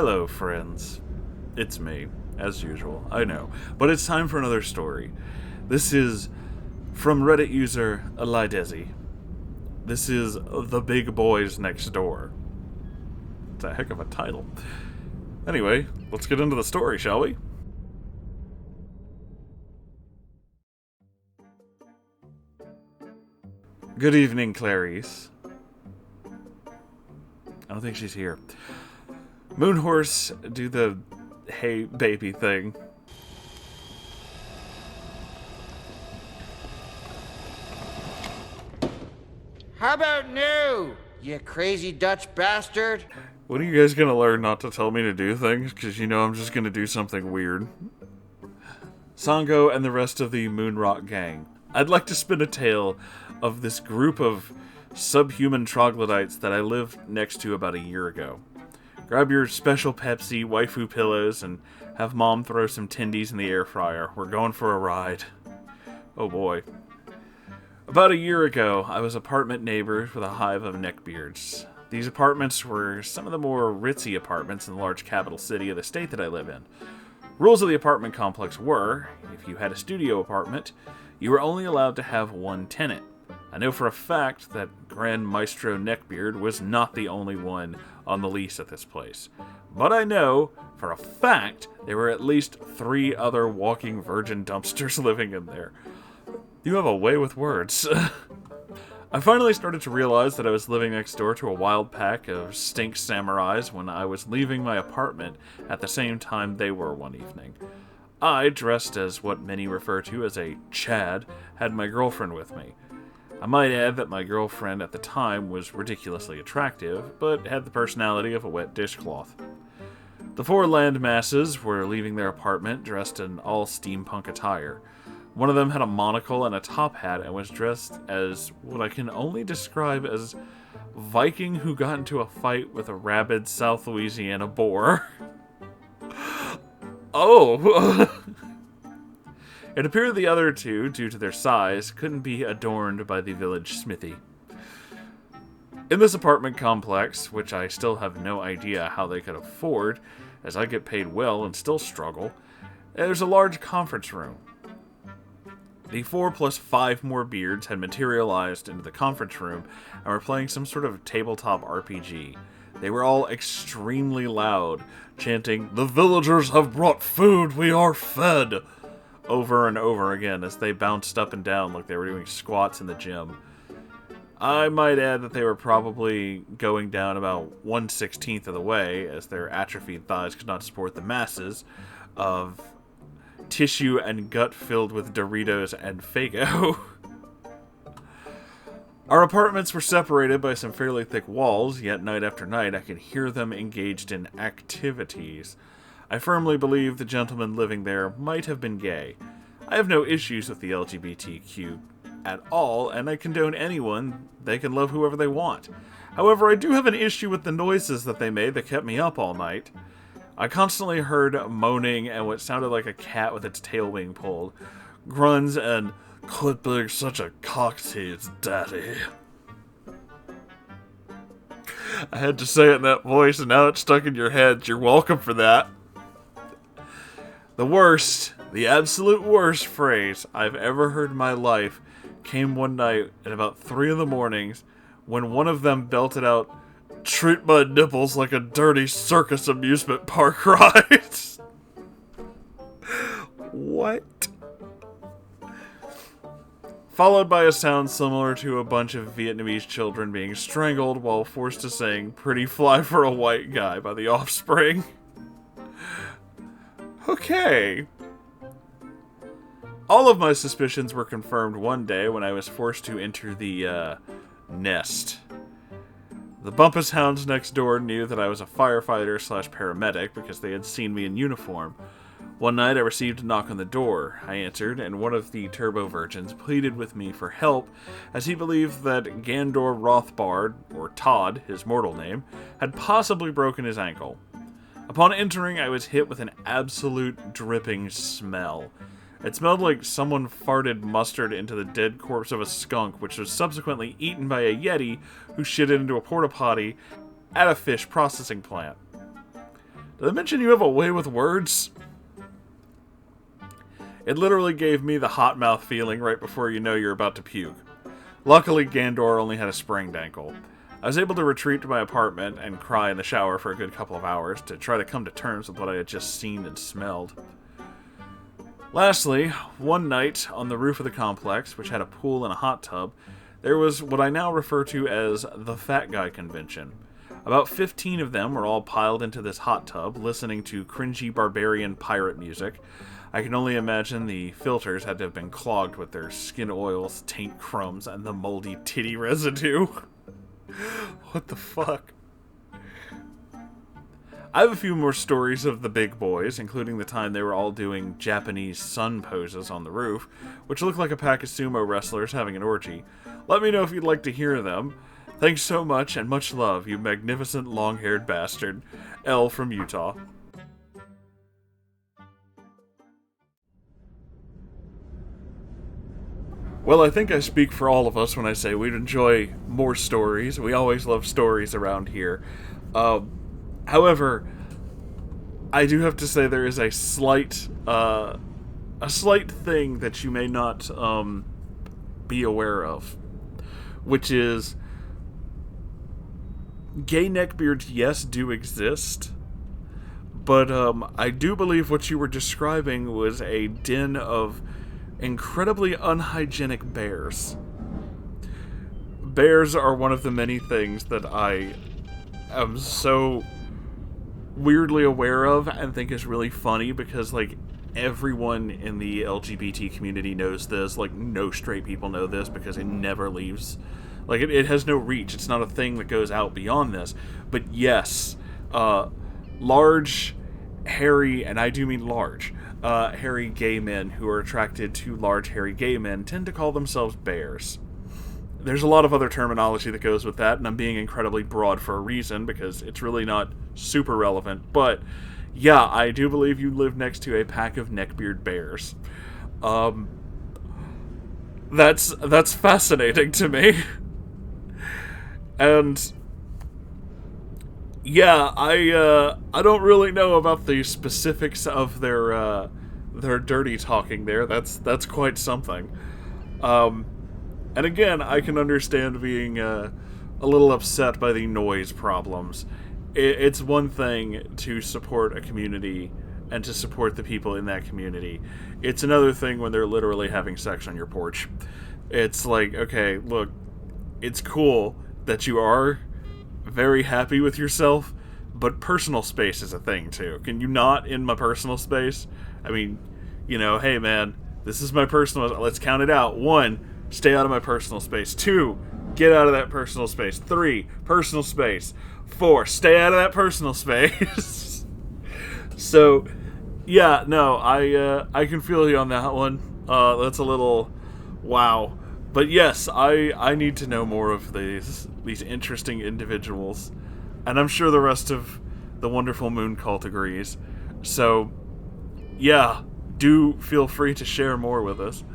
Hello, friends. It's me, as usual, I know. But it's time for another story. This is from Reddit user Elidezi. This is The Big Boys Next Door. It's a heck of a title. Anyway, let's get into the story, shall we? Good evening, Clarice. I don't think she's here. Moonhorse, do the hey baby thing. How about new, you crazy Dutch bastard? When are you guys gonna learn not to tell me to do things? Because you know I'm just gonna do something weird. Sango and the rest of the Moonrock gang. I'd like to spin a tale of this group of subhuman troglodytes that I lived next to about a year ago. Grab your special Pepsi waifu pillows and have Mom throw some tendies in the air fryer. We're going for a ride. Oh boy. About a year ago, I was apartment neighbors with a hive of neckbeards. These apartments were some of the more ritzy apartments in the large capital city of the state that I live in. Rules of the apartment complex were, if you had a studio apartment, you were only allowed to have one tenant. I know for a fact that Grand Maestro Neckbeard was not the only one on the lease at this place. But I know for a fact there were at least 3 other walking virgin dumpsters living in there. You have a way with words. I finally started to realize that I was living next door to a wild pack of stink samurais when I was leaving my apartment at the same time they were one evening. I, dressed as what many refer to as a Chad, had my girlfriend with me. I might add that my girlfriend at the time was ridiculously attractive, but had the personality of a wet dishcloth. The 4 land masses were leaving their apartment dressed in all steampunk attire. One of them had a monocle and a top hat and was dressed as what I can only describe as Viking who got into a fight with a rabid South Louisiana boar. Oh! It appeared the other 2, due to their size, couldn't be adorned by the village smithy. In this apartment complex, which I still have no idea how they could afford, as I get paid well and still struggle, there's a large conference room. The 4 plus 5 more beards had materialized into the conference room and were playing some sort of tabletop RPG. They were all extremely loud, chanting, "The villagers have brought food, we are fed!" over and over again as they bounced up and down like they were doing squats in the gym. I might add that they were probably going down about 1/16 of the way, as their atrophied thighs could not support the masses of tissue and gut filled with Doritos and Faygo. Our apartments were separated by some fairly thick walls, yet night after night I could hear them engaged in activities. I firmly believe the gentleman living there might have been gay. I have no issues with the LGBTQ at all, and I condone anyone. They can love whoever they want. However, I do have an issue with the noises that they made that kept me up all night. I constantly heard moaning and what sounded like a cat with its tail being pulled, grunts, and "Quit being such a cocktease, daddy." I had to say it in that voice, and now it's stuck in your head. You're welcome for that. The worst, the absolute worst phrase I've ever heard in my life came one night at about 3 in the mornings when one of them belted out, "Treat my nipples like a dirty circus amusement park ride." What? Followed by a sound similar to a bunch of Vietnamese children being strangled while forced to sing "Pretty Fly for a White Guy" by The Offspring. Okay. All of my suspicions were confirmed one day when I was forced to enter the, nest. The Bumpus Hounds next door knew that I was a firefighter/paramedic because they had seen me in uniform. One night I received a knock on the door. I answered, and one of the Turbo Virgins pleaded with me for help as he believed that Gandor Rothbard, or Todd, his mortal name, had possibly broken his ankle. Upon entering, I was hit with an absolute dripping smell. It smelled like someone farted mustard into the dead corpse of a skunk, which was subsequently eaten by a yeti who shit it into a porta potty at a fish processing plant. Did I mention you have a way with words? It literally gave me the hot mouth feeling right before you know you're about to puke. Luckily, Gandor only had a sprained ankle. I was able to retreat to my apartment and cry in the shower for a good couple of hours to try to come to terms with what I had just seen and smelled. Lastly, one night on the roof of the complex, which had a pool and a hot tub, there was what I now refer to as the Fat Guy Convention. About 15 of them were all piled into this hot tub, listening to cringy barbarian pirate music. I can only imagine the filters had to have been clogged with their skin oils, taint crumbs, and the moldy titty residue. What the fuck? I have a few more stories of the big boys, including the time they were all doing Japanese sun poses on the roof, which looked like a pack of sumo wrestlers having an orgy. Let me know if you'd like to hear them. Thanks so much, and much love, you magnificent long-haired bastard. L from Utah. Well, I think I speak for all of us when I say we'd enjoy more stories. We always love stories around here. However, I do have to say there is a slight thing that you may not be aware of, which is gay neckbeards, yes, do exist, but I do believe what you were describing was a den of incredibly unhygienic bears. Bears are one of the many things that I am so weirdly aware of and think is really funny because, like, everyone in the LGBT community knows this. Like, no straight people know this because it never leaves. Like, it has no reach. It's not a thing that goes out beyond this. But yes, large, hairy, and I do mean large, hairy gay men who are attracted to large, hairy gay men tend to call themselves bears. There's a lot of other terminology that goes with that, and I'm being incredibly broad for a reason, because it's really not super relevant. But, yeah, I do believe you live next to a pack of neckbeard bears. That's fascinating to me. And yeah, I don't really know about the specifics of their dirty talking there. That's quite something. And again, I can understand being a little upset by the noise problems. It's one thing to support a community and to support the people in that community. It's another thing when they're literally having sex on your porch. It's like, okay, look, it's cool that you are very happy with yourself, but personal space is a thing too. Can you not in my personal space? I mean, you know, hey man, this is my personal, let's count it out. 1, stay out of my personal space. 2, get out of that personal space. 3, personal space. 4, stay out of that personal space. So, yeah, no, I can feel you on that one. That's a little, wow. But yes, I need to know more of these interesting individuals. And I'm sure the rest of the wonderful Moon Cult agrees. So, yeah, do feel free to share more with us.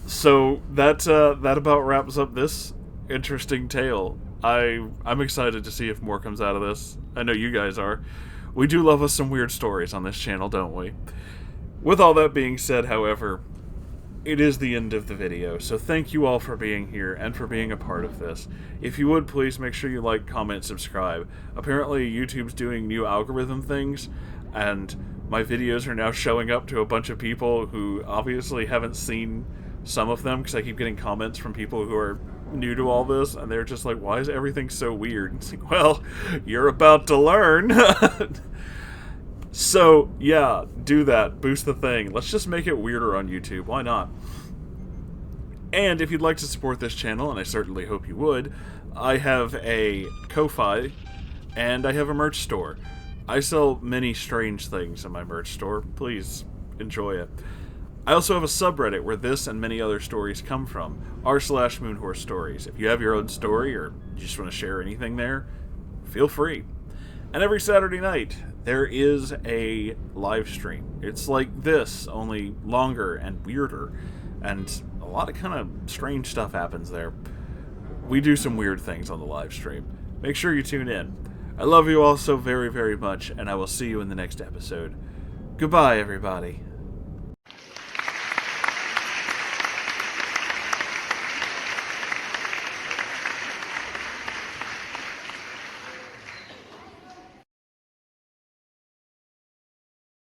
So, that about wraps up this interesting tale. I'm excited to see if more comes out of this. I know you guys are. We do love us some weird stories on this channel, don't we? With all that being said, however, it is the end of the video, so thank you all for being here and for being a part of this. If you would, please make sure you like, comment, subscribe. Apparently, YouTube's doing new algorithm things, and my videos are now showing up to a bunch of people who obviously haven't seen some of them, because I keep getting comments from people who are new to all this, and they're just like, why is everything so weird? It's like, well, you're about to learn. So, yeah, do that. Boost the thing. Let's just make it weirder on YouTube. Why not? And if you'd like to support this channel, and I certainly hope you would, I have a Ko-Fi, and I have a merch store. I sell many strange things in my merch store. Please enjoy it. I also have a subreddit where this and many other stories come from, r/Moonhorse Stories. If you have your own story, or you just want to share anything there, feel free. And every Saturday night, there is a live stream. It's like this, only longer and weirder, and a lot of kind of strange stuff happens there. We do some weird things on the live stream. Make sure you tune in. I love you all so very, very much, and I will see you in the next episode. Goodbye, everybody.